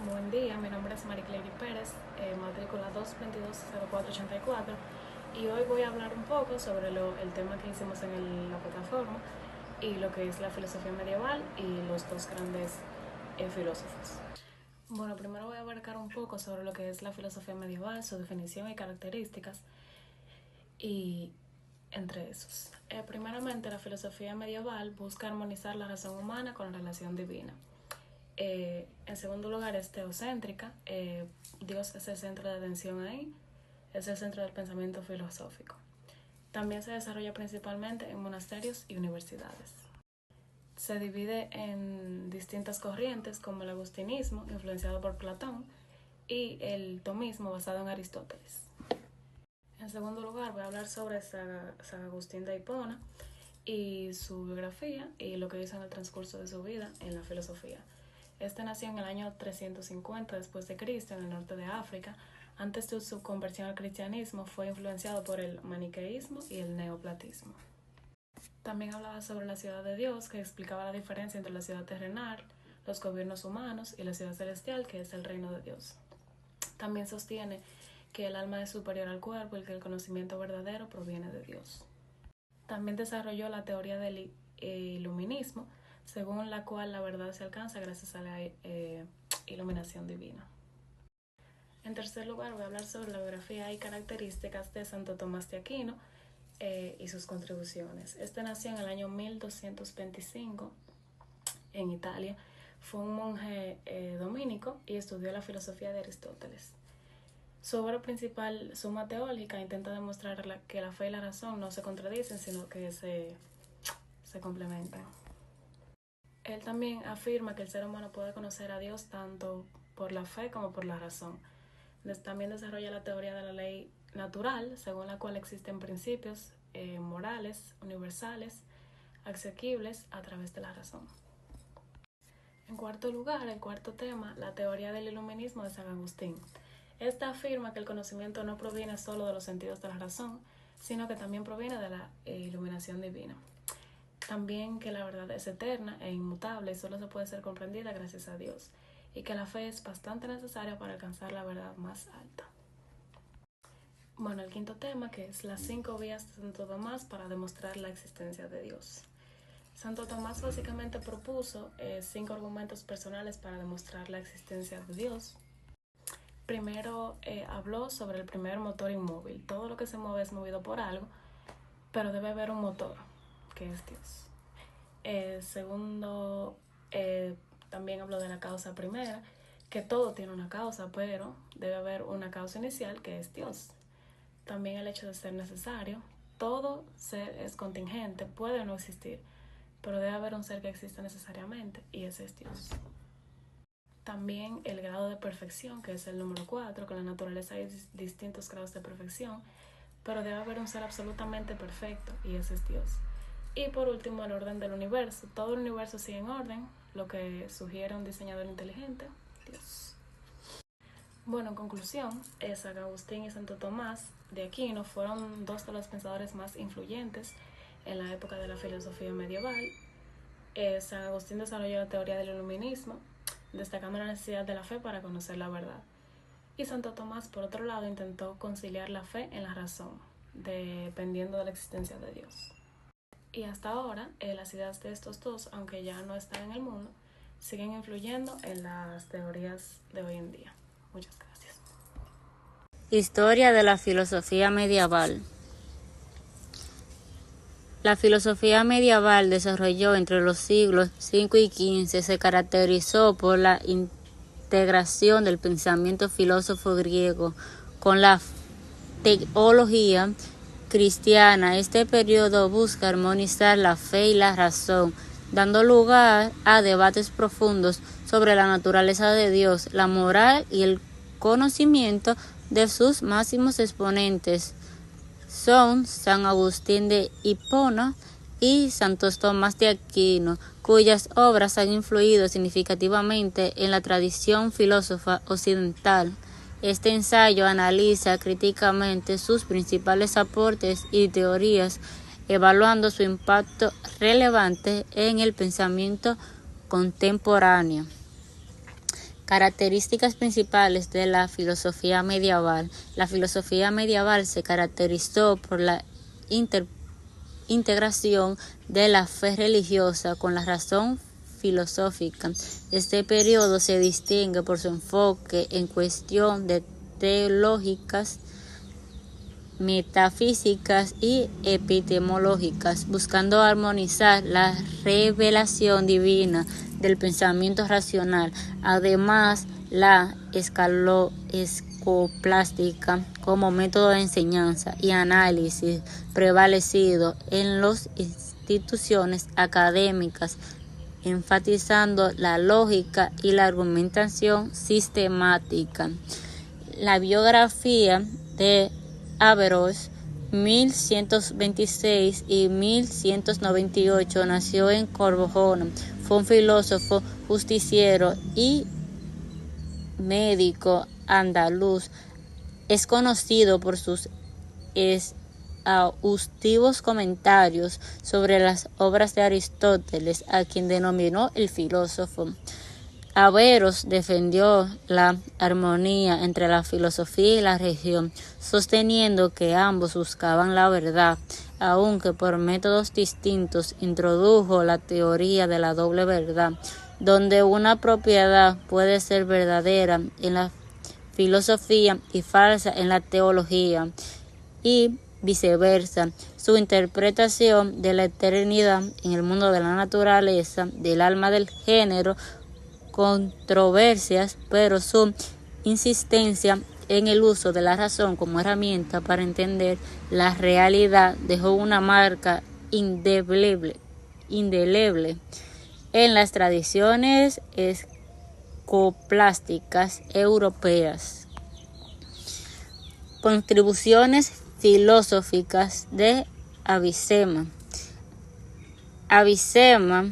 Buen día, mi nombre es Mariclady Pérez, matrícula 2220484, y hoy voy a hablar un poco sobre el tema que hicimos en la plataforma y lo que es la filosofía medieval y los dos grandes filósofos. Bueno, primero voy a abarcar un poco sobre lo que es la filosofía medieval, su definición y características, y entre esos. Primeramente, la filosofía medieval busca armonizar la razón humana con la relación divina. En segundo lugar, es teocéntrica. Dios es el centro de atención ahí, es el centro del pensamiento filosófico. También se desarrolla principalmente en monasterios y universidades. Se divide en distintas corrientes como el agustinismo, influenciado por Platón, y el tomismo, basado en Aristóteles. En segundo lugar, voy a hablar sobre San Agustín de Hipona y su biografía y lo que hizo en el transcurso de su vida en la filosofía. Este nació en el año 350 después de Cristo en el norte de África. Antes de su conversión al cristianismo fue influenciado por el maniqueísmo y el neoplatismo. También hablaba sobre la ciudad de Dios, que explicaba la diferencia entre la ciudad terrenal, los gobiernos humanos y la ciudad celestial, que es el reino de Dios. También sostiene que el alma es superior al cuerpo y que el conocimiento verdadero proviene de Dios. También desarrolló la teoría del iluminismo, según la cual la verdad se alcanza gracias a la iluminación divina. En tercer lugar, voy a hablar sobre la biografía y características de Santo Tomás de Aquino y sus contribuciones. Este nació en el año 1225 en Italia. Fue un monje dominico y estudió la filosofía de Aristóteles. Su obra principal, Suma Teológica, intenta demostrar que la fe y la razón no se contradicen, sino que se complementan. Él también afirma que el ser humano puede conocer a Dios tanto por la fe como por la razón. También desarrolla la teoría de la ley natural, según la cual existen principios morales, universales, asequibles a través de la razón. En cuarto lugar, el cuarto tema, la teoría del iluminismo de San Agustín. Esta afirma que el conocimiento no proviene solo de los sentidos de la razón, sino que también proviene de la iluminación divina. También que la verdad es eterna e inmutable y solo se puede ser comprendida gracias a Dios, y que la fe es bastante necesaria para alcanzar la verdad más alta. Bueno, el quinto tema, que es las 5 vías de Santo Tomás para demostrar la existencia de Dios. Santo Tomás básicamente propuso 5 argumentos personales para demostrar la existencia de Dios. Primero habló sobre el primer motor inmóvil. Todo lo que se mueve es movido por algo, pero debe haber un motor, que es Dios. Segundo, también habló de la causa primera, que todo tiene una causa, pero debe haber una causa inicial, que es Dios. También el hecho de ser necesario. Todo ser es contingente, puede no existir, pero debe haber un ser que exista necesariamente, y ese es Dios. También el grado de perfección, que es el número 4, que en la naturaleza hay distintos grados de perfección, pero debe haber un ser absolutamente perfecto, y ese es Dios. Y por último, el orden del universo. Todo el universo sigue en orden, lo que sugiere un diseñador inteligente, Dios. Bueno, en conclusión, San Agustín y Santo Tomás de Aquino fueron dos de los pensadores más influyentes en la época de la filosofía medieval. San Agustín desarrolló la teoría del iluminismo, destacando la necesidad de la fe para conocer la verdad. Y Santo Tomás, por otro lado, intentó conciliar la fe en la razón, dependiendo de la existencia de Dios. Y hasta ahora, las ideas de estos dos, aunque ya no están en el mundo, siguen influyendo en las teorías de hoy en día. Muchas gracias. Historia de la filosofía medieval. La filosofía medieval desarrolló entre los siglos V y XV. Se caracterizó por la integración del pensamiento filósofo griego con la teología cristiana. Este periodo busca armonizar la fe y la razón, dando lugar a debates profundos sobre la naturaleza de Dios, la moral y el conocimiento. De sus máximos exponentes son San Agustín de Hipona y Santo Tomás de Aquino, cuyas obras han influido significativamente en la tradición filosófica occidental. Este ensayo analiza críticamente sus principales aportes y teorías, evaluando su impacto relevante en el pensamiento contemporáneo. Características principales de la filosofía medieval. La filosofía medieval se caracterizó por la integración de la fe religiosa con la razón filosófica. Este periodo se distingue por su enfoque en cuestión de teológicas, metafísicas y epistemológicas, buscando armonizar la revelación divina del pensamiento racional. Además, la escoplástica como método de enseñanza y análisis prevalecido en las instituciones académicas, enfatizando la lógica y la argumentación sistemática. La biografía de Averroes, 1126 y 1198, nació en Corbeil. Fue un filósofo, justiciero y médico andaluz. Es conocido por sus exhaustivos comentarios sobre las obras de Aristóteles, a quien denominó el filósofo. Averroes defendió la armonía entre la filosofía y la religión, sosteniendo que ambos buscaban la verdad, aunque por métodos distintos. Introdujo la teoría de la doble verdad, donde una propiedad puede ser verdadera en la filosofía y falsa en la teología, y viceversa. Su interpretación de la eternidad en el mundo de la naturaleza, del alma, del género, controversias, pero su insistencia en el uso de la razón como herramienta para entender la realidad dejó una marca indeleble en las tradiciones escoplásticas europeas. Contribuciones filosóficas de Avicena. Avicena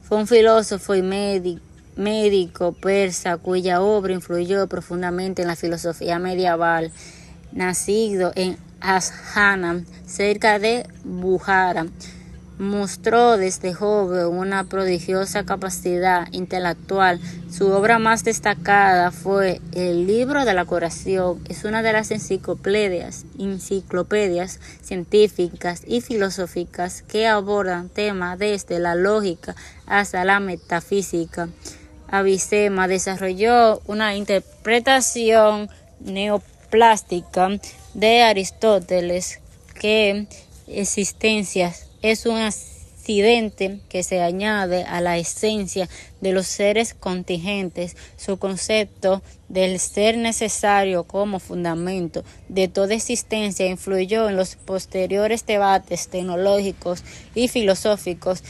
fue un filósofo y médico persa cuya obra influyó profundamente en la filosofía medieval. Nacido en Asjana, cerca de Bujará, mostró desde joven una prodigiosa capacidad intelectual. Su obra más destacada fue el Libro de la Curación. Es una de las enciclopedias científicas y filosóficas que abordan temas desde la lógica hasta la metafísica. Avicena desarrolló una interpretación neoplástica de Aristóteles, que existencia es un accidente que se añade a la esencia de los seres contingentes. Su concepto del ser necesario como fundamento de toda existencia influyó en los posteriores debates teológicos y filosóficos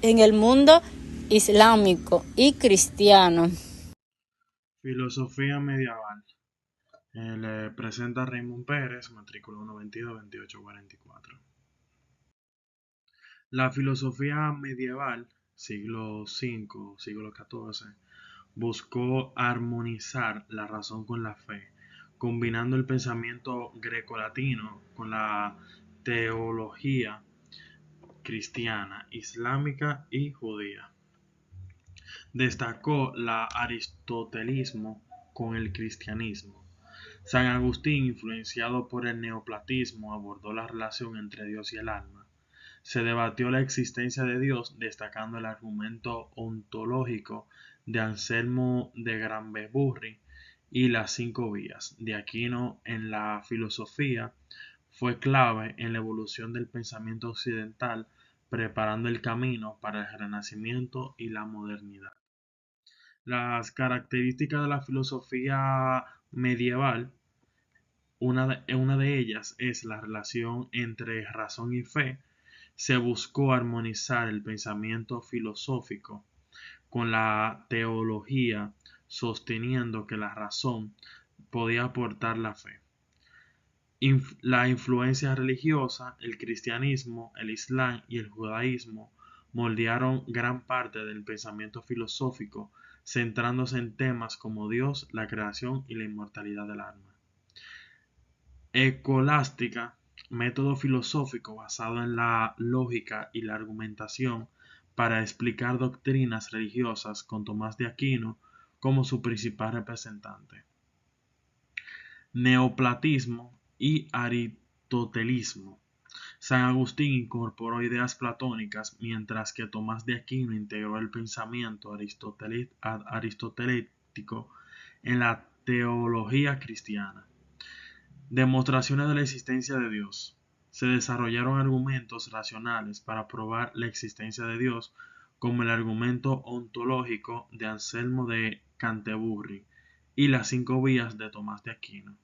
en el mundo islámico y cristiano. Filosofía medieval. Le presenta Raymond Pérez, matrícula 122-2844. La filosofía medieval, siglo V, siglo XIV, buscó armonizar la razón con la fe, combinando el pensamiento grecolatino con la teología cristiana, islámica y judía. Destacó el aristotelismo con el cristianismo. San Agustín, influenciado por el neoplatismo, abordó la relación entre Dios y el alma. Se debatió la existencia de Dios, destacando el argumento ontológico de Anselmo de Granvesburri y las 5 vías de Aquino. En la filosofía fue clave en la evolución del pensamiento occidental, preparando el camino para el Renacimiento y la modernidad. Las características de la filosofía medieval, una de ellas es la relación entre razón y fe. Se buscó armonizar el pensamiento filosófico con la teología, sosteniendo que la razón podía aportar la fe. La influencia religiosa, el cristianismo, el islam y el judaísmo moldearon gran parte del pensamiento filosófico, centrándose en temas como Dios, la creación y la inmortalidad del alma. Escolástica, método filosófico basado en la lógica y la argumentación para explicar doctrinas religiosas, con Tomás de Aquino como su principal representante. Neoplatismo y aristotelismo. San Agustín incorporó ideas platónicas, mientras que Tomás de Aquino integró el pensamiento aristotélico en la teología cristiana. Demostraciones de la existencia de Dios. Se desarrollaron argumentos racionales para probar la existencia de Dios, como el argumento ontológico de Anselmo de Canterbury y las 5 vías de Tomás de Aquino.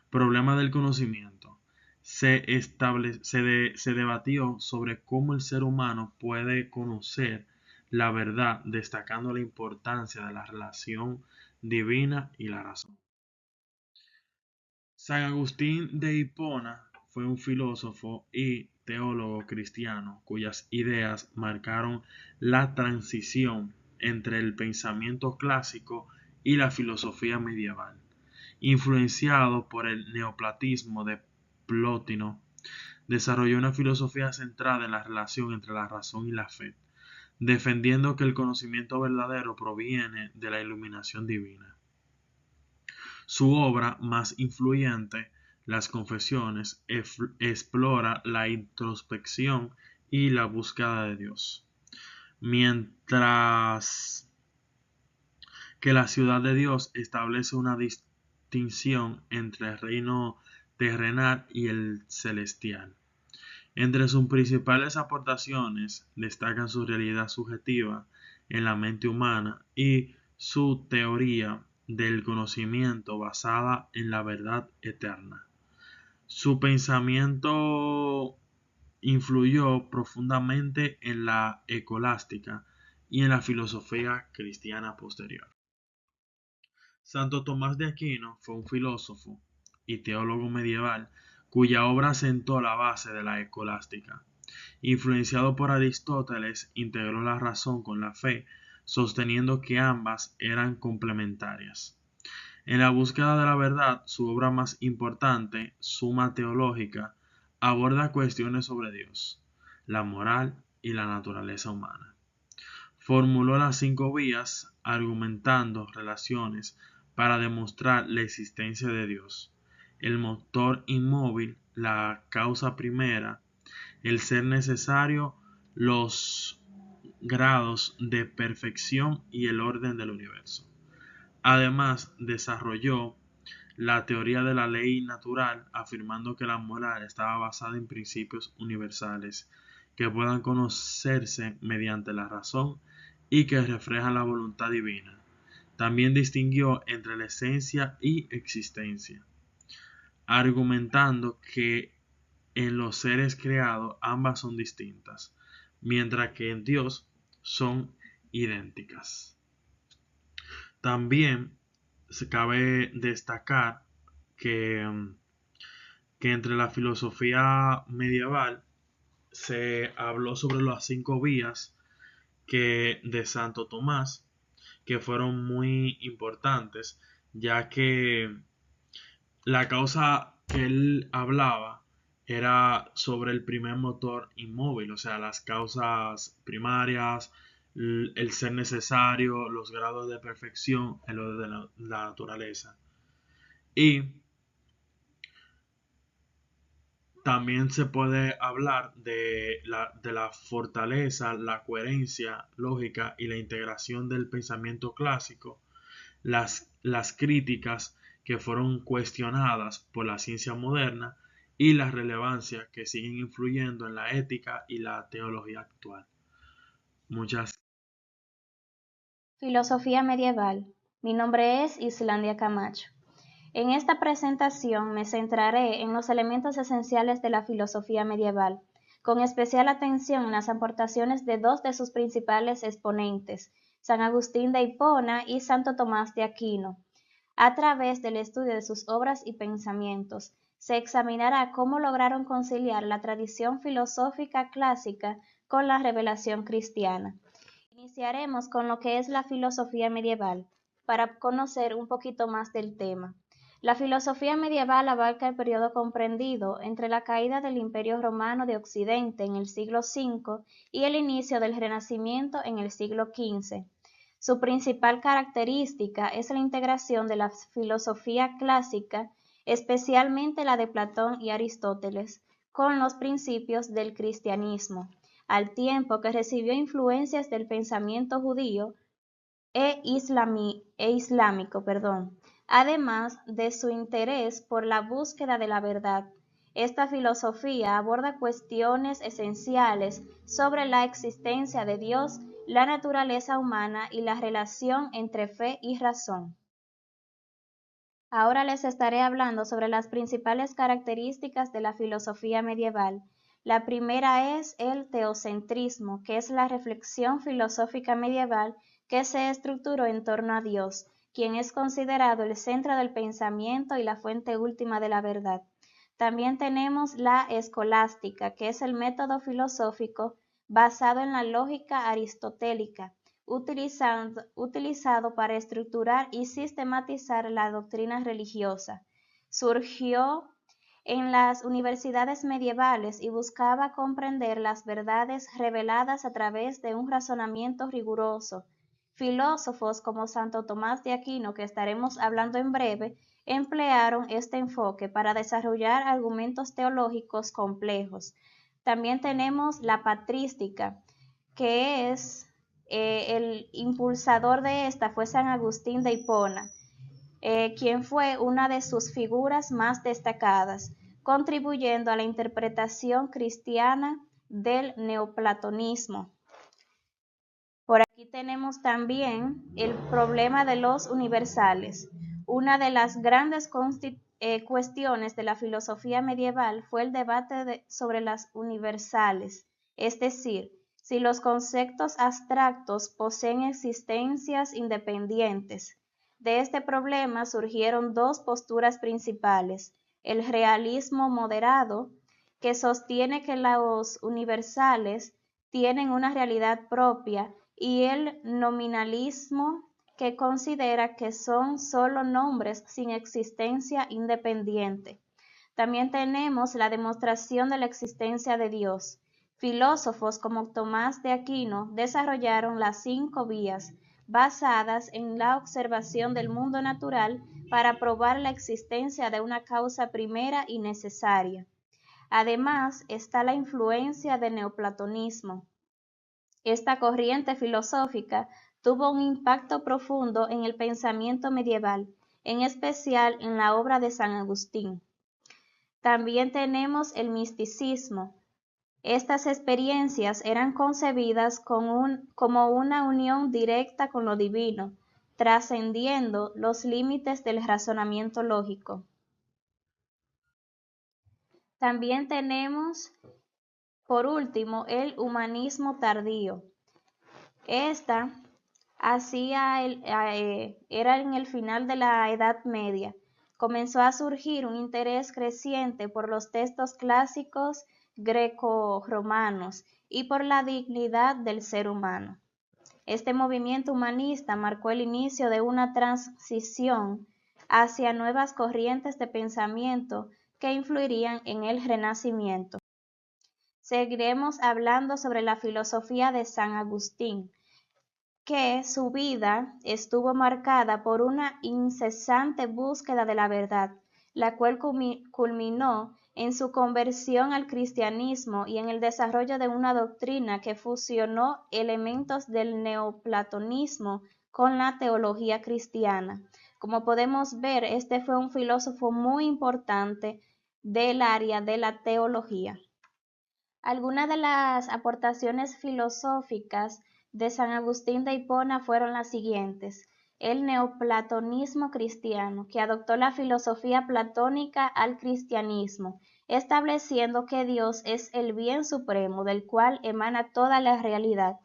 Problema del conocimiento. Se debatió sobre cómo el ser humano puede conocer la verdad, destacando la importancia de la relación divina y la razón. San Agustín de Hipona fue un filósofo y teólogo cristiano cuyas ideas marcaron la transición entre el pensamiento clásico y la filosofía medieval. Influenciado por el neoplatismo de Plotino, desarrolló una filosofía centrada en la relación entre la razón y la fe, defendiendo que el conocimiento verdadero proviene de la iluminación divina. Su obra más influyente, Las Confesiones, explora la introspección y la búsqueda de Dios, mientras que La Ciudad de Dios establece una distinción entre el reino terrenal y el celestial. Entre sus principales aportaciones destacan su realidad subjetiva en la mente humana y su teoría del conocimiento basada en la verdad eterna. Su pensamiento influyó profundamente en la escolástica y en la filosofía cristiana posterior. Santo Tomás de Aquino fue un filósofo y teólogo medieval cuya obra sentó la base de la escolástica. Influenciado por Aristóteles, integró la razón con la fe, sosteniendo que ambas eran complementarias. En la búsqueda de la verdad, su obra más importante, Suma Teológica, aborda cuestiones sobre Dios, la moral y la naturaleza humana. Formuló las 5 vías, argumentando relaciones para demostrar la existencia de Dios, el motor inmóvil, la causa primera, el ser necesario, los grados de perfección y el orden del universo. Además, desarrolló la teoría de la ley natural, afirmando que la moral estaba basada en principios universales que puedan conocerse mediante la razón y que reflejan la voluntad divina. También distinguió entre la esencia y existencia, argumentando que en los seres creados ambas son distintas, mientras que en Dios son idénticas. También se cabe destacar que, entre la filosofía medieval se habló sobre las 5 vías de Santo Tomás, que fueron muy importantes, ya que la causa que él hablaba era sobre el primer motor inmóvil, o sea, las causas primarias, el ser necesario, los grados de perfección en lo de la naturaleza. Y también se puede hablar de la fortaleza, la coherencia lógica y la integración del pensamiento clásico, las críticas que fueron cuestionadas por la ciencia moderna y la relevancia que siguen influyendo en la ética y la teología actual. Muchas Filosofía medieval. Mi nombre es Islandia Camacho. En esta presentación me centraré en los elementos esenciales de la filosofía medieval, con especial atención en las aportaciones de 2 de sus principales exponentes, San Agustín de Hipona y Santo Tomás de Aquino. A través del estudio de sus obras y pensamientos, se examinará cómo lograron conciliar la tradición filosófica clásica con la revelación cristiana. Iniciaremos con lo que es la filosofía medieval, para conocer un poquito más del tema. La filosofía medieval abarca el periodo comprendido entre la caída del Imperio Romano de Occidente en el siglo V y el inicio del Renacimiento en el siglo XV. Su principal característica es la integración de la filosofía clásica, especialmente la de Platón y Aristóteles, con los principios del cristianismo, al tiempo que recibió influencias del pensamiento judío islámico, además de su interés por la búsqueda de la verdad. Esta filosofía aborda cuestiones esenciales sobre la existencia de Dios, la naturaleza humana y la relación entre fe y razón. Ahora les estaré hablando sobre las principales características de la filosofía medieval. La primera es el teocentrismo, que es la reflexión filosófica medieval que se estructuró en torno a Dios, quien es considerado el centro del pensamiento y la fuente última de la verdad. También tenemos la escolástica, que es el método filosófico basado en la lógica aristotélica, utilizado para estructurar y sistematizar la doctrina religiosa. Surgió en las universidades medievales y buscaba comprender las verdades reveladas a través de un razonamiento riguroso. Filósofos como Santo Tomás de Aquino, que estaremos hablando en breve, emplearon este enfoque para desarrollar argumentos teológicos complejos. También tenemos la patrística, que es el impulsador de esta fue San Agustín de Hipona, quien fue una de sus figuras más destacadas, contribuyendo a la interpretación cristiana del neoplatonismo. Por aquí tenemos también el problema de los universales. Una de las grandes cuestiones de la filosofía medieval fue el debate sobre las universales, es decir, si los conceptos abstractos poseen existencias independientes. De este problema surgieron dos posturas principales: el realismo moderado, que sostiene que los universales tienen una realidad propia, y el nominalismo, que considera que son solo nombres sin existencia independiente. También tenemos la demostración de la existencia de Dios. Filósofos como Tomás de Aquino desarrollaron las 5 vías basadas en la observación del mundo natural para probar la existencia de una causa primera y necesaria. Además, está la influencia del neoplatonismo. Esta corriente filosófica tuvo un impacto profundo en el pensamiento medieval, en especial en la obra de San Agustín. También tenemos el misticismo. Estas experiencias eran concebidas como una unión directa con lo divino, trascendiendo los límites del razonamiento lógico. También tenemos, por último, el humanismo tardío. Esta era en el final de la Edad Media. Comenzó a surgir un interés creciente por los textos clásicos greco-romanos y por la dignidad del ser humano. Este movimiento humanista marcó el inicio de una transición hacia nuevas corrientes de pensamiento que influirían en el Renacimiento. Seguiremos hablando sobre la filosofía de San Agustín, que su vida estuvo marcada por una incesante búsqueda de la verdad, la cual culminó en su conversión al cristianismo y en el desarrollo de una doctrina que fusionó elementos del neoplatonismo con la teología cristiana. Como podemos ver, este fue un filósofo muy importante del área de la teología. Algunas de las aportaciones filosóficas de San Agustín de Hipona fueron las siguientes: el neoplatonismo cristiano, que adoptó la filosofía platónica al cristianismo, estableciendo que Dios es el bien supremo del cual emana toda la realidad.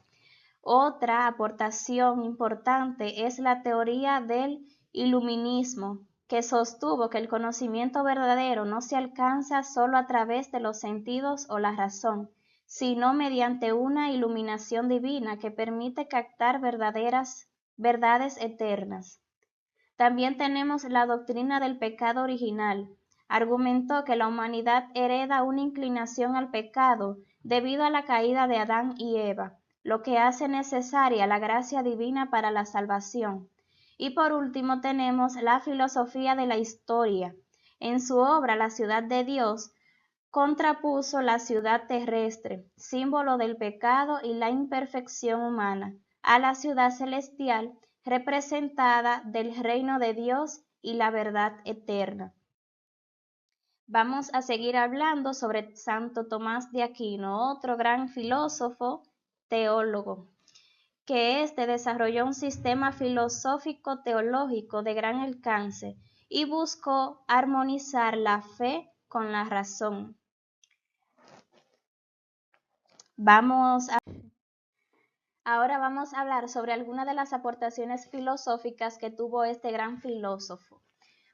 Otra aportación importante es la teoría del iluminismo, que sostuvo que el conocimiento verdadero no se alcanza solo a través de los sentidos o la razón, sino mediante una iluminación divina que permite captar verdades eternas. También tenemos la doctrina del pecado original. Argumentó que la humanidad hereda una inclinación al pecado debido a la caída de Adán y Eva, lo que hace necesaria la gracia divina para la salvación. Y por último tenemos la filosofía de la historia. En su obra La ciudad de Dios, contrapuso la ciudad terrestre, símbolo del pecado y la imperfección humana, a la ciudad celestial, representada del reino de Dios y la verdad eterna. Vamos a seguir hablando sobre Santo Tomás de Aquino, otro gran filósofo, teólogo, que desarrolló un sistema filosófico teológico de gran alcance y buscó armonizar la fe con la razón. Ahora vamos a hablar sobre algunas de las aportaciones filosóficas que tuvo este gran filósofo.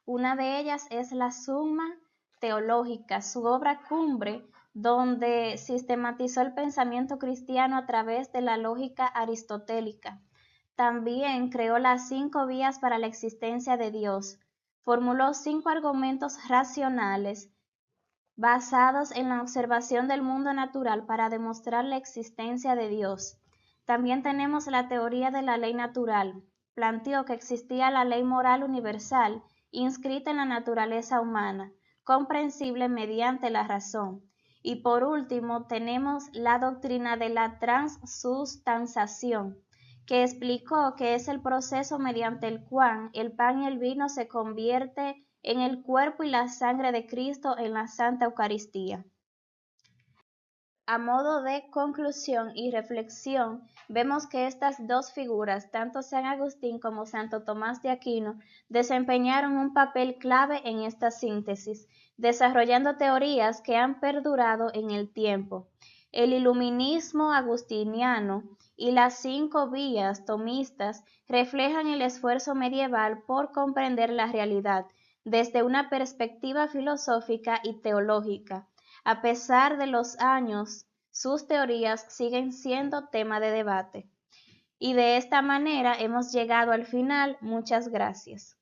Una de ellas es la Summa Teológica, su obra cumbre, donde sistematizó el pensamiento cristiano a través de la lógica aristotélica. También creó las 5 vías para la existencia de Dios. Formuló 5 argumentos racionales basados en la observación del mundo natural para demostrar la existencia de Dios. También tenemos la teoría de la ley natural. Planteó que existía la ley moral universal inscrita en la naturaleza humana, comprensible mediante la razón. Y por último tenemos la doctrina de la transustanciación, que explicó que es el proceso mediante el cual el pan y el vino se convierte en el cuerpo y la sangre de Cristo en la Santa Eucaristía. A modo de conclusión y reflexión, vemos que estas dos figuras, tanto San Agustín como Santo Tomás de Aquino, desempeñaron un papel clave en esta síntesis, desarrollando teorías que han perdurado en el tiempo. El iluminismo agustiniano y las 5 vías tomistas reflejan el esfuerzo medieval por comprender la realidad desde una perspectiva filosófica y teológica. A pesar de los años, sus teorías siguen siendo tema de debate. Y de esta manera hemos llegado al final. Muchas gracias.